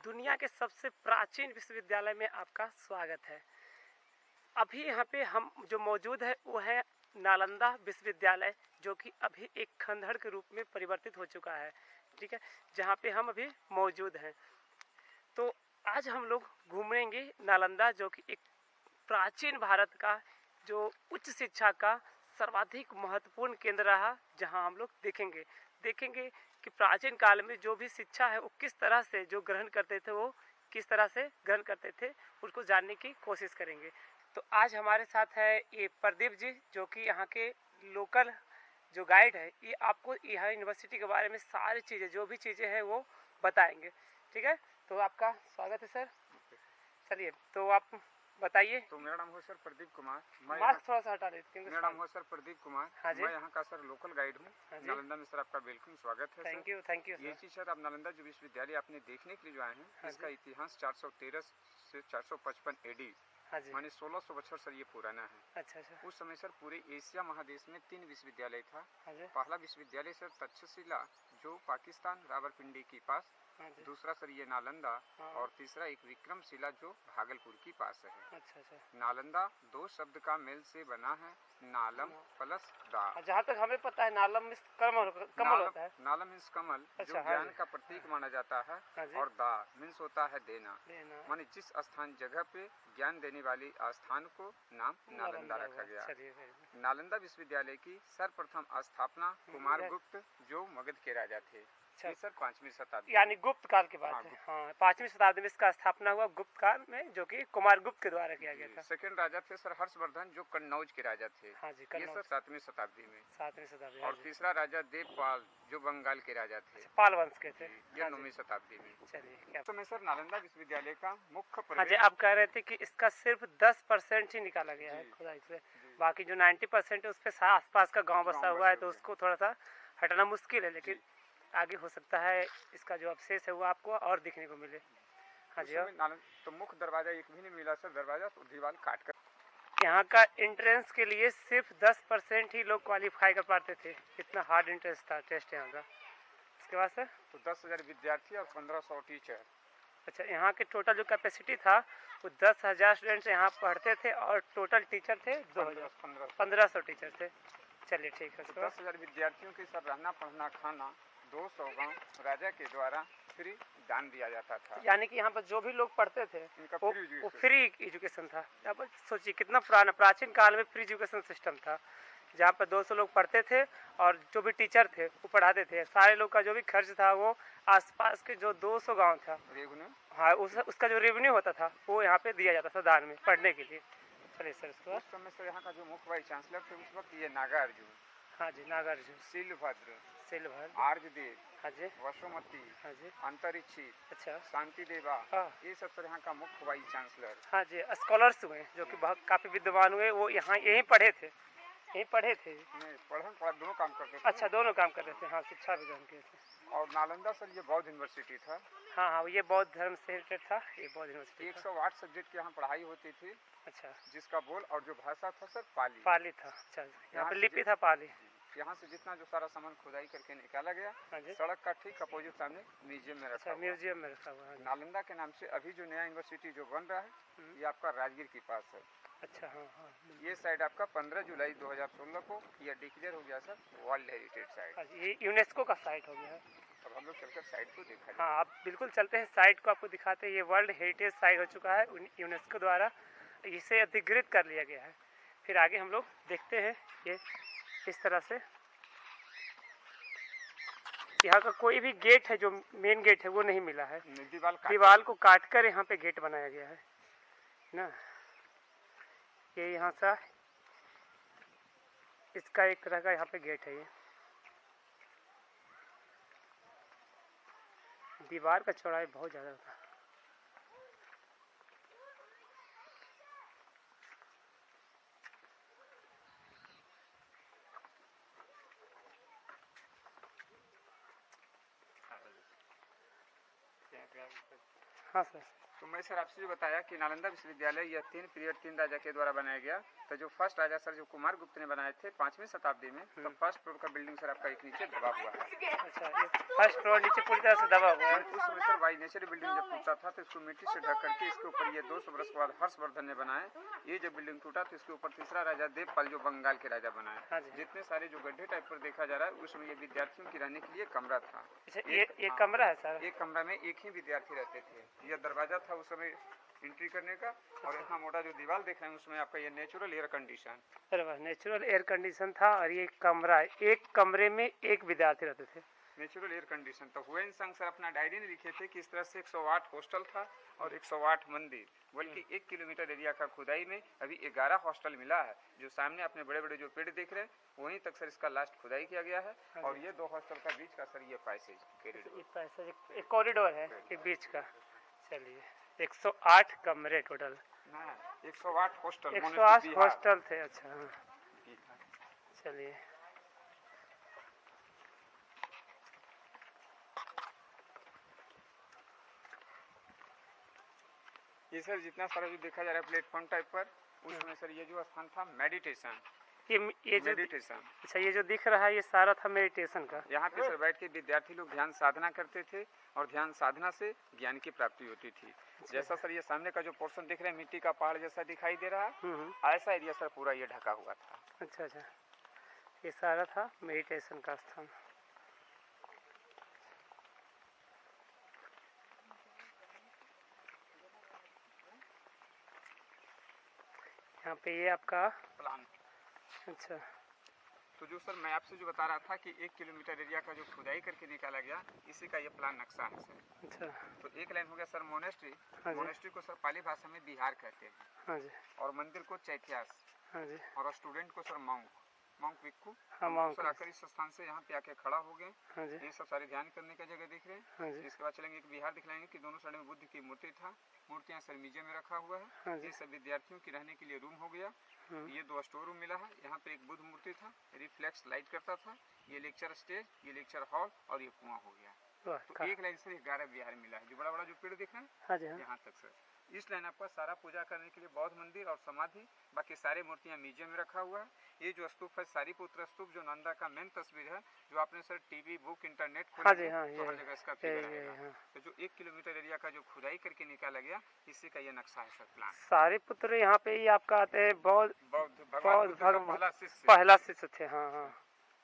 दुनिया के सबसे प्राचीन विश्वविद्यालय में आपका स्वागत है। अभी यहाँ पे हम जो मौजूद है वो है नालंदा विश्वविद्यालय, जो कि अभी एक खंडहर के रूप में परिवर्तित हो चुका है। ठीक है, जहाँ पे हम अभी मौजूद हैं। तो आज हम लोग घूमेंगे नालंदा, जो कि एक प्राचीन भारत का जो उच्च शिक्षा का सर्वाधिक महत्वपूर्ण केंद्र रहा, जहाँ हम लोग देखेंगे कि प्राचीन काल में जो भी शिक्षा है वो किस तरह से जो ग्रहण करते थे, वो किस तरह से ग्रहण करते थे, उसको जानने की कोशिश करेंगे। तो आज हमारे साथ है ये प्रदीप जी, जो कि यहाँ के लोकल जो गाइड है, ये आपको यह यूनिवर्सिटी के बारे में सारी चीज़ें, जो भी चीज़ें हैं वो बताएंगे। ठीक है, तो आपका स्वागत है सर। चलिए, तो आप बताइए। तो मेरा नाम है सर प्रदीप कुमार। मास्क थोड़ा सा हटा देते हैं। मेरा नाम है सर प्रदीप कुमार। हाँ जी। मैं यहाँ का सर लोकल गाइड हूँ। हाँ जी। नालंदा में सर आपका वेलकम स्वागत है। Thank you sir. ये चीज़ सर आप नालंदा जो विश्वविद्यालय आपने देखने के लिए जो आए हैं, हाँ इसका जी। इतिहास 413 से 455 एडी हाँ जी। माने 1600 बछर सर ये पुराना है। अच्छा। उस समय सर पूरे एशिया महादेश में 3 विश्वविद्यालय था। हाँ जी। पहला विश्वविद्यालय सर तक्षशिला जो पाकिस्तान रावलपिंडी के पास, हाँ जी। दूसरा सर ये नालंदा, हाँ। और तीसरा एक विक्रमशिला जो भागलपुर के पास है। अच्छा। नालंदा दो शब्द का मेल से बना है, नालम प्लस दा। जहाँ तक हमें पता है नालम में कमल होता है। नालम मीन्स कमल, अच्छा, जो ज्ञान का प्रतीक माना जाता है। हाँ जी। और दा मीन्स होता है देना। माने जिस स्थान जगह पे ज्ञान देने वाली स्थान को नाम नालंदा रखा गया। नालंदा विश्वविद्यालय की सर्वप्रथम स्थापना कुमार गुप्त जो मगध के राजा थे। ये सर 5वीं शताब्दी, यानी गुप्त काल की बात है। हाँ, 5वीं शताब्दी में इसका स्थापना हुआ गुप्त काल में, जो कि कुमार गुप्त के द्वारा किया गया था। सेकंड राजा थे सर हर्षवर्धन जो कन्नौज के राजा थे। हाँ जी, ये सर 7वीं शताब्दी में। 7वीं शताब्दी। और तीसरा राजा देवपाल जो बंगाल के राजा थे। पाल वंश के थे। ये 9वीं शताब्दी में। चलिए, तो मैं सर नालंदा विश्वविद्यालय का मुख्य हाँ जी, आप कह रहे थे कि इसका सिर्फ 10% ही निकाला गया है खुदाई से, बाकी जो 90% है उस पर आसपास का गांव बसा हुआ है, तो उसको थोड़ा सा हटाना मुश्किल है, लेकिन आगे हो सकता है इसका जो अवशेष है वो आपको और दिखने को मिले। हाँ जी। तो मुख्य दरवाजा एक भी नहीं मिला सर, दरवाजा तो दीवार काट कर। यहाँ का एंट्रेंस के लिए सिर्फ 10% ही लोग क्वालिफाई कर पाते थे, इतना हार्ड एंट्रेंस था टेस्ट यहाँ का। इसके बाद सर तो 10,000 विद्यार्थी और 1500 टीचर। अच्छा, यहाँ के टोटल जो कैपेसिटी था वो 10,000 स्टूडेंट्स यहाँ पढ़ते थे, और टोटल टीचर थे 1500 टीचर थे। चलिए ठीक है। 10,000 विद्यार्थियों के सर रहना पढ़ना खाना 200 गाँव राजा के द्वारा फ्री दान दिया जाता था। यानी कि यहाँ पर जो भी लोग पढ़ते थे वो फ्री एजुकेशन था। यहाँ पर सोचिए कितना पुराना प्राचीन काल में फ्री एजुकेशन सिस्टम था, जहाँ पर 200 लोग पढ़ते थे, और जो भी टीचर थे वो पढ़ाते थे। सारे लोग का जो भी खर्च था वो आसपास के जो 200 गांव था, हाँ, उसका जो रेवेन्यू होता था वो यहाँ पे दिया जाता था दान में पढ़ने के लिए। चलिए सर, उस समय से यहाँ का जो मुख्य वाइस चांसलर थे उस वक्त ये नागार्जुन। हाँ जी, नागार्जुन, शिलभद्र, आर्यदेव, हाँ जी, वसुमती, हाँ जी, अंतरिक्षी, अच्छा, शांति देवा, हाँ, ये सब सर यहाँ का मुख्य वाइस चांसलर। हाँ जी, स्कॉलर्स हुए जो कि बहुत काफी विद्वान हुए, वो यहाँ यहीं पढ़े थे। पढ़ा दोनों काम करते थे। अच्छा, दोनों काम करते थे। हाँ, शिक्षा भी ग्रहण किए थे। और नालंदा सर ये बौद्ध यूनिवर्सिटी था। हाँ, ये बौद्ध धर्म से रिलेटेड था, ये बौद्ध यूनिवर्सिटी। 108 सब्जेक्ट की यहाँ पढ़ाई होती थी। अच्छा, जिसका बोल और जो भाषा था सर पाली था। अच्छा, यहाँ पे लिपि था पाली। यहाँ से जितना जो सारा सामान खुदाई करके निकाला गया, सड़क का ठीक अपोजिट सामने म्यूजियम में रखा। म्यूजियम में रखा हुआ है। नालंदा के नाम से अभी जो नया यूनिवर्सिटी जो बन रहा है ये आपका राजगीर के पास है। अच्छा, हाँ। ये साइड आपका 15 जुलाई 2016 को यह डिक्लेयर हो गया सर वर्ल्ड हेरिटेज साइट। ये यूनेस्को का साइट हो गया है। अब हम लोग चलकर साइट को देखा। हाँ, आप बिल्कुल चलते हैं, साइट को आपको दिखाते हैं। ये वर्ल्ड हेरिटेज साइट हो चुका है यूनेस्को द्वारा, इसे अधिकृत कर लिया गया है। फिर आगे हम लोग देखते हैं। ये इस तरह से यहाँ का कोई भी गेट है, जो मेन गेट है वो नहीं मिला है। दीवार को काटकर यहाँ पे गेट बनाया गया है ना। ये यहाँ सा इसका एक तरह का यहाँ पे गेट है। ये दीवार का चौड़ाई बहुत ज़्यादा था। हाँ सर। तो मैं सर आपसे बताया कि नालंदा विश्वविद्यालय यह 3 पीरियड 3 राजा के द्वारा बनाया गया। तो जो फर्स्ट राजा सर जो कुमार गुप्त ने बनाए थे 5वीं शताब्दी में, तो फर्स्ट फ्लोर का बिल्डिंग सर आपका एक नीचे दबा हुआ है। अच्छा, ये फर्स्ट फ्लोर नीचे पूरी तरह से दबा हुआ है। उस समय सर बाई नेचर बिल्डिंग जब टूटा था तो इसको मिट्टी से ढक करके इसके ऊपर ये 200 वर्ष के बाद हर्षवर्धन ने बनाए। ये जब बिल्डिंग टूटा तो इसके ऊपर तीसरा राजा देवपाल जो बंगाल के राजा बनाए। जितने सारे जो गड्ढे टाइप पर देखा जा रहा है उसमें ये विद्यार्थियों की रहने के लिए कमरा था। ये कमरा है सर? एक कमरा में एक ही विद्यार्थी रहते थे। यह दरवाजा था उस समय एंट्री करने का, और इतना मोटा जो दीवार देख रहे हैं उसमें आपका ये नेचुरल एयर कंडीशन। अरे वाह, नेचुरल एयर कंडीशन था। और ये कमरा, एक कमरे में एक विद्यार्थी रहते थे, नेचुरल एयर कंडीशन। तो हुएन सांग सर अपना डायरी में लिखे थे कि इस तरह से 108 हॉस्टल था और 108 मंदिर, बल्कि 1 किलोमीटर एरिया का खुदाई में अभी 11 हॉस्टल मिला है। जो सामने अपने बड़े बड़े जो पेड़ देख रहे हैं वहीं तक सर इसका लास्ट खुदाई किया गया है। और ये 2 हॉस्टल का बीच का सर ये पैसेज एक कॉरिडोर है के बीच का। चलिए, 108 कमरे टोटल? 108 हॉस्टल, 108 हॉस्टल थे। अच्छा, चलिए। ये सर जितना सारा जो देखा जा रहा है प्लेटफॉर्म टाइप पर, उसमें सर ये जो स्थान था मेडिटेशन, ये जो मेडिटेशन। अच्छा, ये जो दिख रहा है ये सारा था मेडिटेशन का। यहाँ पे सर बैठ के विद्यार्थी लोग ध्यान साधना करते थे और ध्यान साधना से ज्ञान की प्राप्ति होती थी। जैसा सर ये सामने का जो पोर्शन दिख रहे हैं मिट्टी का पहाड़ जैसा दिखाई दे रहा है, ऐसा एरिया सर पूरा ये ढका हुआ था। अच्छा अच्छा, ये सारा था मेडिटेशन का स्थान। यहाँ पे ये आपका प्लान। अच्छा, तो जो सर मैं आपसे जो बता रहा था कि 1 किलोमीटर एरिया का जो खुदाई करके निकाला गया, इसी का ये प्लान नक्शा है सर। अच्छा, तो एक लाइन हो गया सर मोनेस्ट्री। मोनेस्ट्री को सर पाली भाषा में बिहार कहते हैं। हाँ जी। और मंदिर को चैत्यास। हाँ जी। और स्टूडेंट को सर मॉन्क भिक्खु। हाँ, सर आकर इस स्थान से यहाँ पे आके खड़ा हो गए। हाँ जी। ये सब सारे ध्यान करने का जगह दिख रहे हैं। हाँ जी। इसके बाद चलेंगे एक विहार दिखलाएंगे कि दोनों साइड में बुद्ध की मूर्ति था। मूर्तियाँ सर म्यूजियम में रखा हुआ है। हाँ जी। ये सब विद्यार्थियों की रहने के लिए रूम हो गया। ये 2 स्टोर रूम मिला है। यहाँ पे एक बुद्ध मूर्ति था, रिफ्लेक्स लाइट करता था। ये लेक्चर स्टेज, ये लेक्चर हॉल और ये कुआं हो गया। तो एक लाइन से 11 विहार मिला है। जो बड़ा बड़ा जो पेड़ दिख रहे हैं, हाँ जी, हाँ। यहाँ तक सर इस लाइन आपका सारा पूजा करने के लिए बौद्ध मंदिर और समाधि, बाकी सारी मूर्तियाँ म्यूजियम में रखा हुआ है। ये जो स्तूप है सारीपुत्र स्तूप, जो नंदा का मेन तस्वीर है, जो आपने सर टीवी बुक इंटरनेट हाँ खोला जी, हाँ, तो हर जगह इसका फिगर रहेगा। हाँ। तो जो 1 किलोमीटर एरिया का जो खुदाई करके निकाला गया, इसी का ये नक्शा है सर प्लान। सारीपुत्र यहाँ पे ही आपका आते हैं, बौद्ध पहला शिष्य थे। हाँ हाँ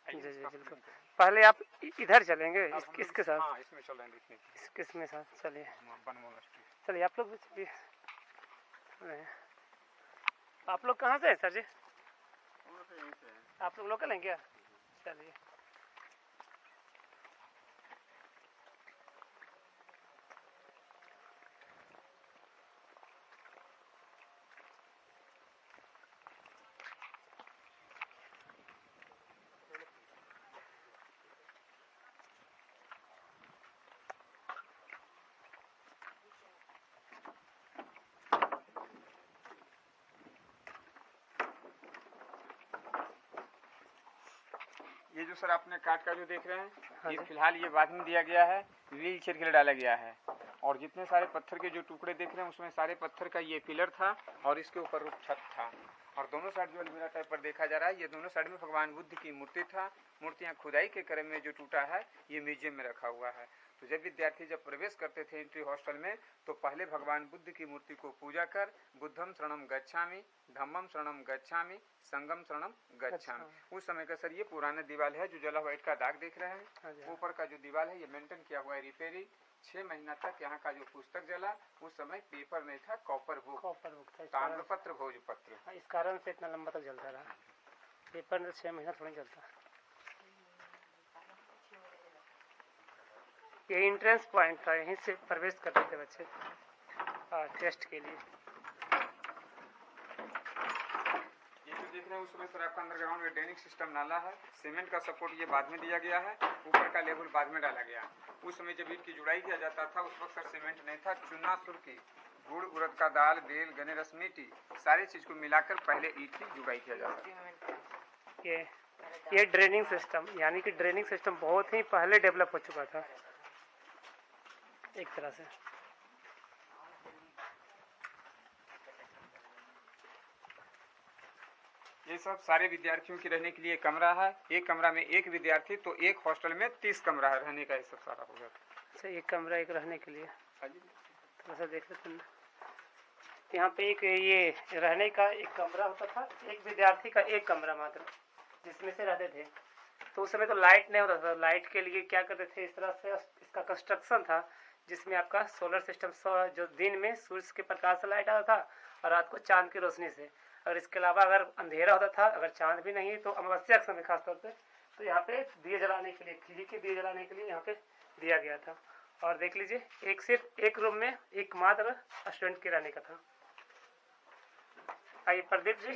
जी जी बिल्कुल। पहले आप इधर चलेंगे, इसके साथ? हाँ, इसमें चल रहे हैं। किसमें साथ? चलिए चलिए, आप लोग भी चलिए। आप लोग कहाँ से हैं सर जी? आप लोग लोकल हैं क्या? चलिए। ये जो सर आपने काट का जो देख रहे हैं, हाँ, ये फिलहाल ये बाद में दिया गया है, व्हील चेयर के लिए डाला गया है। और जितने सारे पत्थर के जो टुकड़े देख रहे हैं उसमें सारे पत्थर का ये पिलर था और इसके ऊपर रूप छत था। और दोनों साइड जो अलमीरा टाइप पर देखा जा रहा है, ये दोनों साइड में भगवान बुद्ध की मूर्ति था। मूर्तियाँ खुदाई के क्रम में जो टूटा है ये म्यूजियम में रखा हुआ है। तो जब विद्यार्थी जब प्रवेश करते थे एंट्री हॉस्टल में, तो पहले भगवान बुद्ध की मूर्ति को पूजा कर बुद्धम शरणम गच्छामि, धम्मम शरणम गच्छामि, संगम शरणम गच्छामि। उस समय का सर ये पुराना दीवार है जो जला व्हाइट का दाग देख रहे हैं। ऊपर का जो दीवार है ये मेंटेन किया हुआ है रिपेयरिंग। 6 महीना तक यहाँ का जो पुस्तक जला, उस समय पेपर नहीं था, कॉपर बुक था, ताम्रपत्र भोजपत्र। इस कारण से इतना लंबा तक जलता रहा। पेपर में 6 महीना थोड़ी चलता। ये एंट्रेंस पॉइंट था, यहीं से प्रवेश करते थे बच्चे टेस्ट के लिए। ये जो देख रहे हैं उसमें सर आपका अंडरग्राउंड में ड्रेनिंग सिस्टम नाला है। सीमेंट का सपोर्ट ये बाद में दिया गया है, ऊपर का लेवल बाद में डाला गया। उस समय जब ईंट की जुड़ाई किया जाता था उस वक्त सर सीमेंट नहीं था, चूना सुर्खी, गुड़, उड़द का दाल, बेल, गने रस, मिट्टी, सारी चीज को मिलाकर पहले ईंट की जुड़ाई किया जाता था। ये ड्रेनिंग सिस्टम, यानी कि ड्रेनिंग सिस्टम बहुत ही पहले डेवलप हो चुका था एक तरह से। ये सब सारे विद्यार्थियों की रहने के लिए कमरा है। एक कमरा में एक विद्यार्थी, तो एक हॉस्टल में 30 कमरा है रहने का, ये सब सारा हो जाता है। अच्छा, एक कमरा एक रहने के लिए। थोड़ा सा देख लेते हैं। यहाँ पे एक ये रहने का एक कमरा होता था, एक विद्यार्थी का एक कमरा मात्र जिसमें से रहते थे। तो उस समय तो लाइट नहीं होता था। लाइट के लिए क्या करते थे, इस तरह से इसका कंस्ट्रक्शन था जिसमें आपका सोलर सिस्टम जो दिन में सूर्य के प्रकाश से लाइट आता था और रात को चांद की रोशनी से। और इसके अलावा अगर अंधेरा होता था, अगर चांद भी नहीं तो अमावस्या के समय खासतौर पे, तो यहाँ पे दिए जलाने के लिए, घी के दिए जलाने के लिए यहाँ पे दिया गया था। और देख लीजिए, एक सिर्फ एक रूम में एक मात्र स्टूडेंट के रहने का था। आइए प्रदीप जी।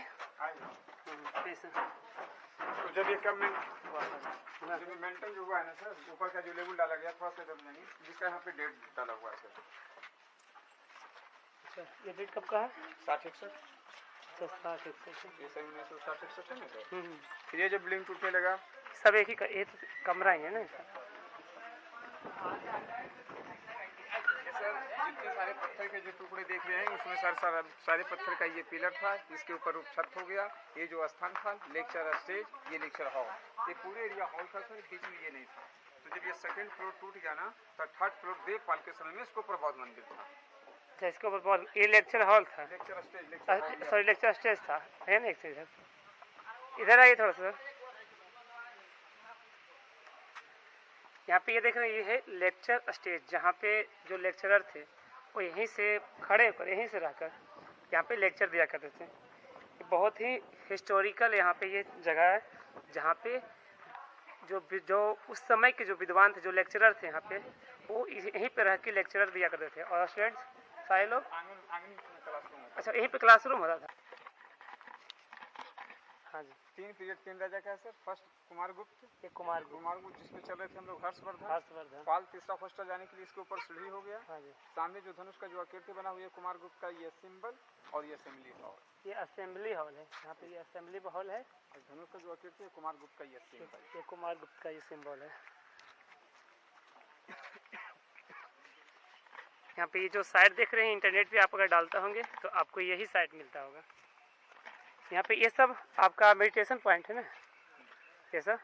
तो जब ये मेंटेन जो हुआ है ना सर, ऊपर का जो लेवल डाला गया, थोड़ा सा जब नहीं, जिसका यहाँ पे डेट डाला हुआ है सर। अच्छा, ये डेट कब का है? 60-61। तो 60-61 ये सही 1960-61 है ना सर। फिर ये जब बिल्डिंग टूटने लगा, सब एक ही ये तो कमरा ही है ना सर। जितने सारे पत्थर के जो टुकड़े देख रहे हैं, उसमें सारे पत्थर का ये पिलर था, इसके ऊपर छत हो गया। ये जो स्थान था, लेक्चर स्टेज, ये लेक्चर हॉल, ये पूरे एरिया हॉल था सर, बीच में ये नहीं था। तो जब ये सेकंड फ्लोर टूट गया ना, तो थर्ड फ्लोर देवपाल के समय में इसके ऊपर बौद्ध मंदिर था। इसके ऊपर बहुत, ये लेक्चर हॉल था, lecture stage, sorry lecture stage था, है ना। एक चीज इधर आइए थोड़ा सा। यहाँ पे ये देख रहे हैं, ये है लेक्चर स्टेज, जहाँ पे जो लेक्चरर थे वो यहीं से खड़े होकर, यहीं से रहकर यहाँ पे लेक्चर दिया करते थे। बहुत ही हिस्टोरिकल यहाँ पे ये जगह है, जहाँ पे जो उस समय के जो विद्वान थे, जो लेक्चरर थे यहाँ पे, वो यहीं पे रह के लेक्चरर दिया करते थे। और स्टूडेंट्स सारे लोग, अच्छा यहीं पे क्लासरूम होता था। हाँ जी। 3 पीरियड 3 राजा का है सर। फर्स्ट कुमारगुप्त, ये कुमारगुप्त जिसमें चल रहे थे हम लोग हर्षवर्धन। पाल तीसरा हॉस्टल जाने के लिए इसके ऊपर सीढ़ी हो गया। हाँ जी। सामने जो धनुष का जो आकृति बना हुआ है कुमारगुप्त का, ये सिंबल और ये असेंबली हॉल, ये असेंबली हॉल है। यहाँ पे ये असेंबली हॉल है, और धनुष का जो आकृति है कुमारगुप्त का ये सिंबल, ये कुमारगुप्त का ये सिंबल है। यहाँ पे ये जो साइट देख रहे हैं, इंटरनेट पे आप अगर डालते होंगे तो आपको यही साइट मिलता होगा। यहाँ पे ये सब आपका मेडिटेशन पॉइंट है ना, ये सब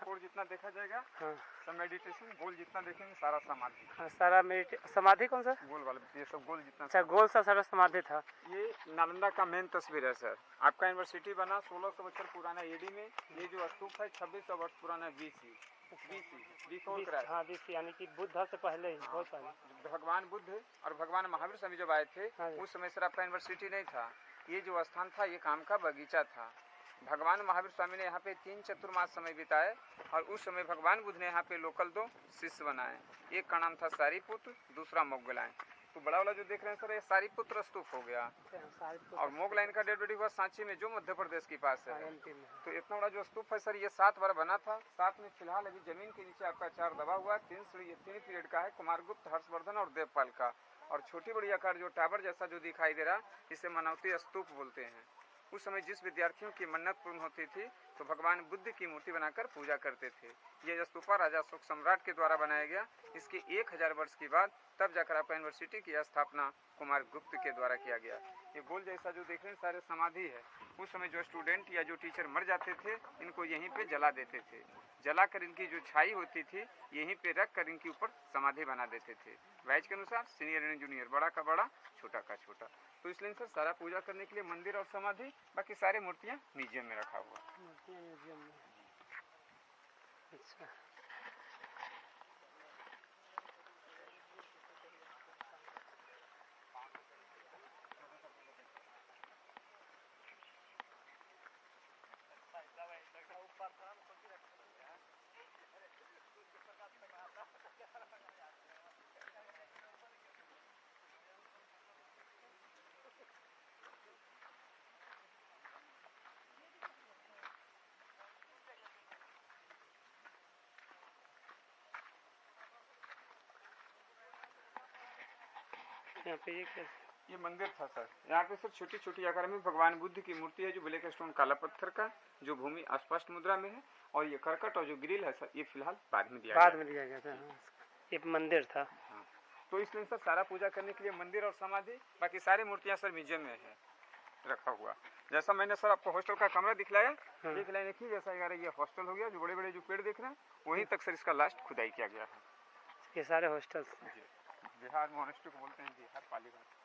गोल जितना देखा जाएगा, हाँ सब मेडिटेशन, गोल जितना देखेंगे सारा समाधि। हाँ, सारा समाधि कौन सा? गोल वाला, ये सब गोल जितना। अच्छा, गोल सा सारा समाधि था। ये नालंदा का मेन तस्वीर है सर। आपका यूनिवर्सिटी बना 1600 वर्ष पुराना एडी में। ये जो स्तूप है 2600 वर्ष पुराना बीसी, हाँ बीसी, यानी कि बुद्ध से पहले ही, बहुत पहले। भगवान बुद्ध और भगवान महावीर स्वामी जब आए थे, हाँ, उस समय सर आपका यूनिवर्सिटी नहीं था। ये जो स्थान था, ये काम का बगीचा था। भगवान महावीर स्वामी ने यहाँ पे 3 चतुर्मास समय बिताए, और उस समय भगवान बुद्ध ने यहाँ पे लोकल 2 शिष्य बनाए। एक का नाम था सारीपुत्र, दूसरा मोगलाइन। तो बड़ा वाला जो देख रहे हैं सर, ये सारीपुत्र स्तूप हो गया, और मोगलाइन का डेड बॉडी हुआ सांची में, जो मध्य प्रदेश के पास है। तो इतना बड़ा जो स्तूप है सर, ये 7 बार बना था। 7 में फिलहाल अभी जमीन के नीचे आपका 4 दबा हुआ। 3 पीरियड का है, कुमारगुप्त, हर्षवर्धन और देवपाल का। और छोटी बड़ी आकार जो टावर जैसा जो दिखाई दे रहा, इसे मनौती स्तूप बोलते हैं। उस समय जिस विद्यार्थियों की मन्नत पूर्ण होती थी, तो भगवान बुद्ध की मूर्ति बनाकर पूजा करते थे। ये स्तूपा राजा अशोक सम्राट के द्वारा बनाया गया। इसके 1000 वर्ष के बाद तब जाकर आपका यूनिवर्सिटी की स्थापना कुमारगुप्त के द्वारा किया गया। ये गोल जैसा जो देख रहे हैं सारे समाधि है। उस समय जो स्टूडेंट या जो टीचर मर जाते थे, इनको यहीं पे जला देते थे। जलाकर इनकी जो छाई होती थी, यहीं पे रख कर इनके ऊपर समाधि बना देते थे। बैच के अनुसार सीनियर एंड जूनियर, बड़ा का बड़ा, छोटा का छोटा। तो इसलिए सर सारा पूजा करने के लिए मंदिर और समाधि, बाकी सारी मूर्तियाँ म्यूजियम में रखा हुआ। म्यूजियम में, अच्छा। यहाँ पे ये मंदिर था सर। यहाँ पे सर छोटी छोटी आकार में भगवान बुद्ध की मूर्ति है, जो ब्लैक स्टोन काला पत्थर का, जो भूमि अस्पष्ट मुद्रा में है। और ये करकट और जो ग्रिल है सर, ये फिलहाल बाद में दिया गया था। ये मंदिर था। तो इसलिए सर सारा पूजा करने के लिए मंदिर और समाधि, बाकी सारी मूर्तियाँ सर म्यूजियम में है। रखा हुआ। जैसा मैंने सर आपको हॉस्टल का कमरा दिखलाया, देख लेने की जैसा यार ये हॉस्टल हो गया, जो बड़े बड़े जो पेड़ देख रहे हैं वहीं तक सर इसका लास्ट खुदाई किया गया है। ये सारे हॉस्टल्स बिहार मोनेस्ट्री को बोलते हैं, बिहार पालीगंज।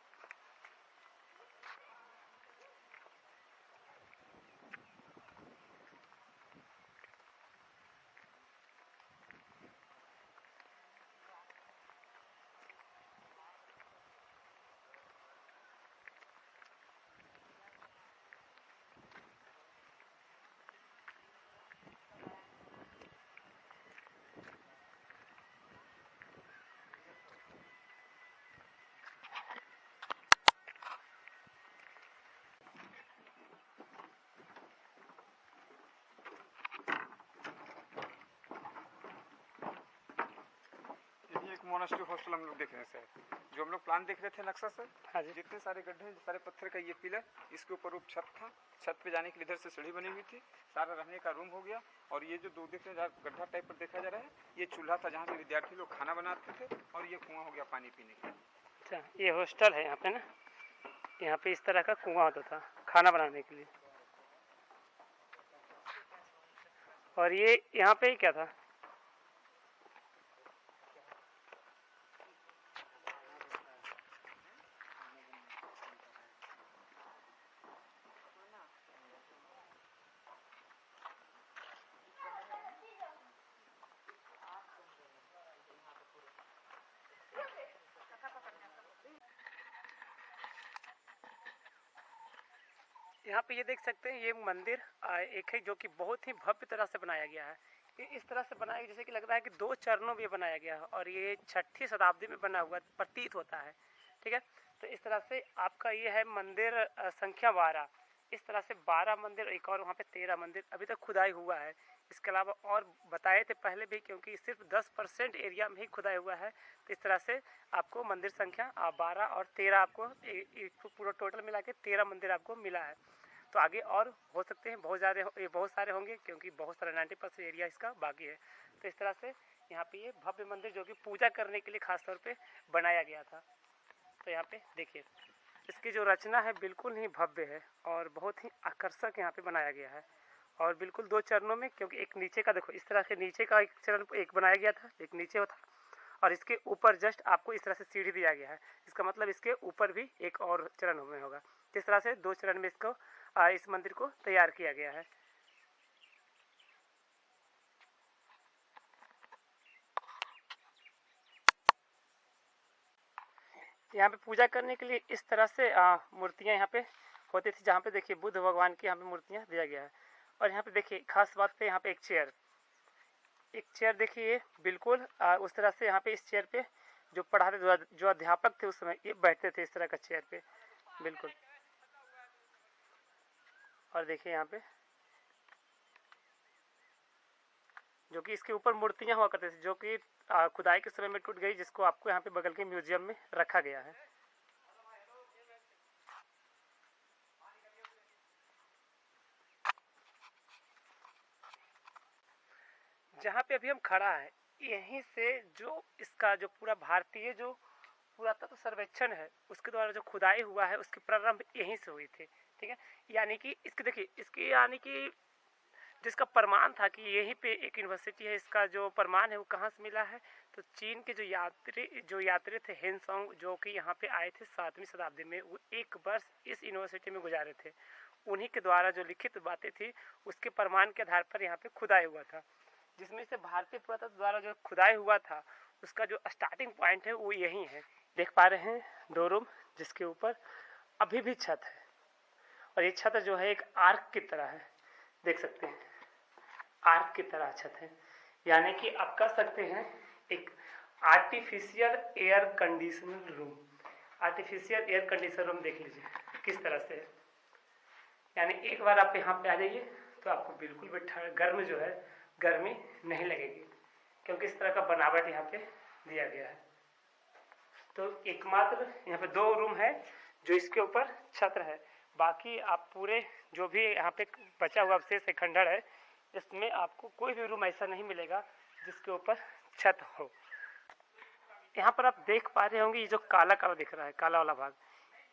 एक मोनेस्ट्री हॉस्टल हम लोग देख रहे हैं सर, जो हम लोग प्लान देख रहे थे नक्शा सर। हाँ जी। जितने सारे गड्ढे, सारे पत्थर का ये पिलर, इसके ऊपर रूप छत था, छत पे जाने के लिए इधर से सीढ़ी बनी हुई थी, सारा रहने का रूम हो गया। और ये जो दो देख रहे हैं गड्ढा टाइप पर देखा जा रहा है, ये चूल्हा था जहाँ पे विद्यार्थी लोग खाना बनाते थे, और ये कुआं हो गया पानी पीने का। अच्छा, ये हॉस्टल है यहाँ पे ना, यहाँ पे इस तरह का कुआं होता था खाना बनाने के लिए। और ये यहाँ पे ही क्या था? यहाँ पे ये देख सकते हैं, ये मंदिर एक है जो कि बहुत ही भव्य तरह से बनाया गया है। ये इस तरह से बनाया जैसे कि लग रहा है कि 2 चरणों में बनाया गया है, और ये 6ठी शताब्दी में बना हुआ प्रतीत होता है। ठीक है, तो इस तरह से आपका ये है मंदिर संख्या 12। इस तरह से 12 मंदिर, एक और वहाँ पे 13 मंदिर अभी तक खुदाई हुआ है। इसके अलावा और बताए थे पहले भी, क्योंकि सिर्फ 10% एरिया में ही खुदाई हुआ है। तो इस तरह से आपको मंदिर संख्या 12 और 13 आपको पूरा टोटल मिला के 13 मंदिर आपको मिला है। तो आगे और हो सकते हैं, बहुत सारे होंगे, क्योंकि बहुत सारा 90% एरिया इसका बाकी है। तो इस तरह से यहाँ पे ये भव्य मंदिर जो कि पूजा करने के लिए खास तौर पे बनाया गया था। तो यहाँ पे देखिए, इसकी जो रचना है बिल्कुल ही भव्य है और बहुत ही आकर्षक यहाँ पे बनाया गया है, और बिल्कुल 2 चरणों में। क्योंकि एक नीचे का देखो, इस तरह से नीचे का एक चरण एक बनाया गया था, एक नीचे होता, और इसके ऊपर जस्ट आपको इस तरह से सीढ़ी दिया गया है। इसका मतलब इसके ऊपर भी एक और चरण में होगा। इस तरह से 2 चरण में इसको इस मंदिर को तैयार किया गया है। यहाँ पे पूजा करने के लिए इस तरह से मूर्तियाँ यहाँ पे होती थी, जहाँ पे देखिए बुद्ध भगवान की यहाँ पे मूर्तियाँ दिया गया है। और यहाँ पे देखिए खास बात पे, यहाँ पे एक चेयर देखिए, बिल्कुल उस तरह से यहाँ पे इस चेयर पे जो पढ़ाते, जो अध्यापक थे उस समय, ये बैठते थे इस तरह का चेयर पे बिल्कुल। और देखिए यहाँ पे जो कि इसके ऊपर मूर्तियाँ हुआ करती थी, जो कि खुदाई के समय में टूट गई, जिसको आपको यहाँ पे बगल के म्यूजियम में रखा गया है। जहाँ पे अभी हम खड़ा है, यहीं से जो इसका जो पूरा भारतीय जो पुरातत्व सर्वेक्षण है, उसके द्वारा जो खुदाई हुआ है, उसकी प्रारंभ यहीं से हुई थी। ठीक है, यानी कि इसके देखिए, इसकी यानी कि जिसका प्रमाण था कि यहीं पे एक यूनिवर्सिटी है, इसका जो प्रमाण है वो कहाँ से मिला है, तो चीन के जो यात्री थे हेनसोंग, जो कि यहाँ पे आए थे 7वीं शताब्दी में, वो 1 वर्ष इस यूनिवर्सिटी में गुजारे थे। उन्हीं के द्वारा जो लिखित बातें थी, उसके प्रमाण के आधार पर यहाँ पे खुदाई हुआ था, जिसमें से भारतीय पुरातत्व द्वारा जो खुदाई हुआ था, उसका जो स्टार्टिंग पॉइंट है वो यही है। देख पा रहे हैं 2 रूम, जिसके ऊपर अभी भी छत है, और ये छत जो है एक आर्क की तरह है, देख सकते हैं, आर्क की तरह छत है। यानी कि आप कह सकते हैं एक artificial air conditioner room. Artificial air conditioner room देख लीजिए किस तरह से है। यानी एक बार आप यहाँ पे आ जाइए तो आपको बिल्कुल भी गर्म जो है, गर्मी नहीं लगेगी, क्योंकि इस तरह का बनावट यहाँ पे दिया गया है। तो एकमात्र यहाँ पे 2 रूम है जो इसके ऊपर छत है। बाकी आप पूरे जो भी यहाँ पे बचा हुआ अवशेष है, खंडहर है, इसमें आपको कोई भी रूम ऐसा नहीं मिलेगा जिसके ऊपर छत हो। यहाँ पर आप देख पा रहे होंगे, ये जो काला काला दिख रहा है, काला वाला भाग,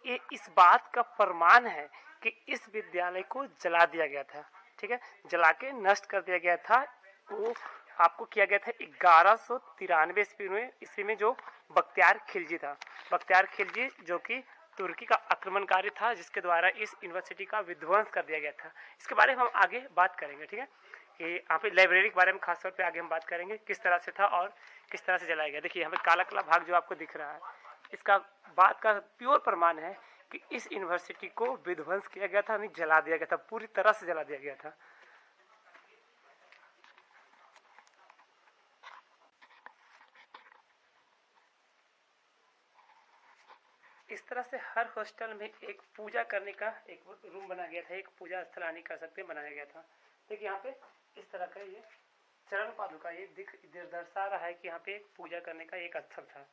ये इस बात का प्रमाण है कि इस विद्यालय को जला दिया गया था। ठीक है, जला के नष्ट कर दिया गया था। वो आपको किया गया था 1193 ईस्वी में जो बख्तियार खिलजी था। बख्तियार खिलजी जो कि तुर्की का आक्रमणकारी था, जिसके द्वारा इस यूनिवर्सिटी का विध्वंस कर दिया गया था। इसके बारे में हम आगे बात करेंगे। ठीक है, कि यहाँ पे लाइब्रेरी के बारे में खासतौर पे आगे हम बात करेंगे किस तरह से था और किस तरह से जलाया गया। देखिए यहाँ पे काला काला भाग जो आपको दिख रहा है, इसका बात का प्योर प्रमाण है कि इस यूनिवर्सिटी को विध्वंस किया गया था, नहीं जला दिया गया था, पूरी तरह से जला दिया गया था। इस तरह से हर हॉस्टल में एक पूजा करने का एक रूम बना गया था, एक पूजा स्थल कर सकते बनाया गया था। देखिए यहाँ पे इस तरह का ये चरण पादुका ये दर्शा रहा है कि यहाँ पे एक पूजा करने का एक स्थल था।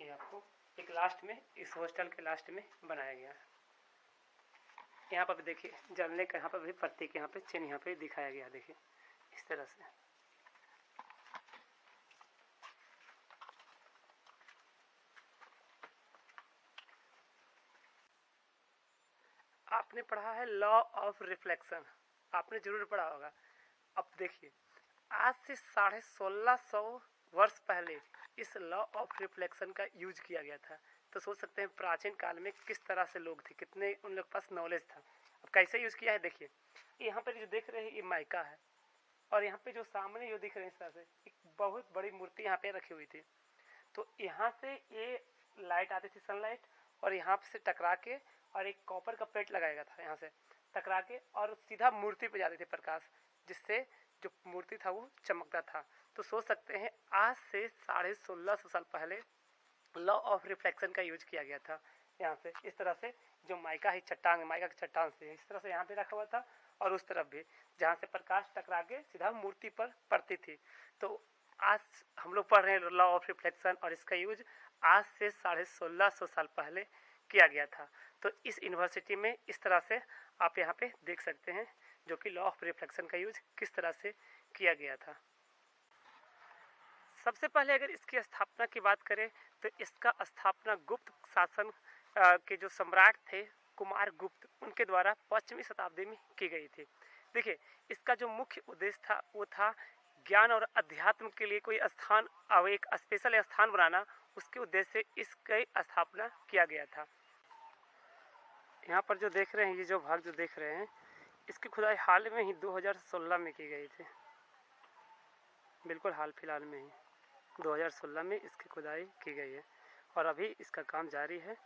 ये आपको एक लास्ट में इस हॉस्टल के लास्ट में बनाया गया है। यहाँ पर भी देखिए जलने का यहाँ पर भी प्रतीक यहाँ पे चिन्ह यहाँ पे दिखाया गया। देखिए इस तरह से आपने पढ़ा है लॉ ऑफ रिफ्लेक्शन, आपने जरूर पढ़ा होगा। अब देखिए आज से 1650 वर्ष पहले इस लॉ ऑफ रिफ्लेक्शन का यूज किया गया था। तो सोच सकते हैं प्राचीन काल में किस तरह से लोग थे, कितने उन लोग पास नॉलेज था। अब कैसे यूज किया है देखिए, यहाँ पर जो देख रहे हैं ये माइका है, और यहाँ पे जो सामने जो दिख रहे हैं इस तरह से एक बहुत बड़ी मूर्ति यहाँ पे रखी हुई थी। तो यहाँ से ये लाइट आती थी सनलाइट, और यहाँ से टकरा के और एक कॉपर का प्लेट लगाया था यहाँ से टकरा के, और सीधा मूर्ति पे जाते थे प्रकाश, जिससे जो मूर्ति था वो चमकता था। तो सोच सकते हैं आज से 1650 साल पहले लॉ ऑफ रिफ्लेक्शन का यूज किया गया था। यहाँ से इस तरह से जो माइका है चट्टान, माइका की चट्टान से इस तरह से यहाँ पे रखा हुआ था, और उस तरफ भी जहाँ से प्रकाश टकरा के सीधा मूर्ति पर पड़ती थी। तो आज हम लोग पढ़ रहे हैं लॉ ऑफ रिफ्लेक्शन, और इसका यूज आज से 1650 साल पहले किया गया था। तो इस यूनिवर्सिटी में इस तरह से आप यहाँ पे देख सकते हैं जो कि लॉ ऑफ रिफ्लेक्शन का यूज किस तरह से किया गया था। सबसे पहले अगर इसकी स्थापना की बात करें तो इसका स्थापना गुप्त शासन के जो सम्राट थे कुमार गुप्त, उनके द्वारा 5वीं शताब्दी में की गई थी। देखिए इसका जो मुख्य उद्देश्य था वो था ज्ञान और अध्यात्म के लिए कोई स्थान, एक स्पेशल स्थान बनाना। उसके उद्देश्य से इसकी स्थापना किया गया था। यहाँ पर जो देख रहे हैं, ये जो भाग जो देख रहे हैं, इसकी खुदाई हाल में ही 2016 में की गई थी। बिल्कुल हाल फिलहाल में ही 2016 में इसकी खुदाई की गई है, और अभी इसका काम जारी है।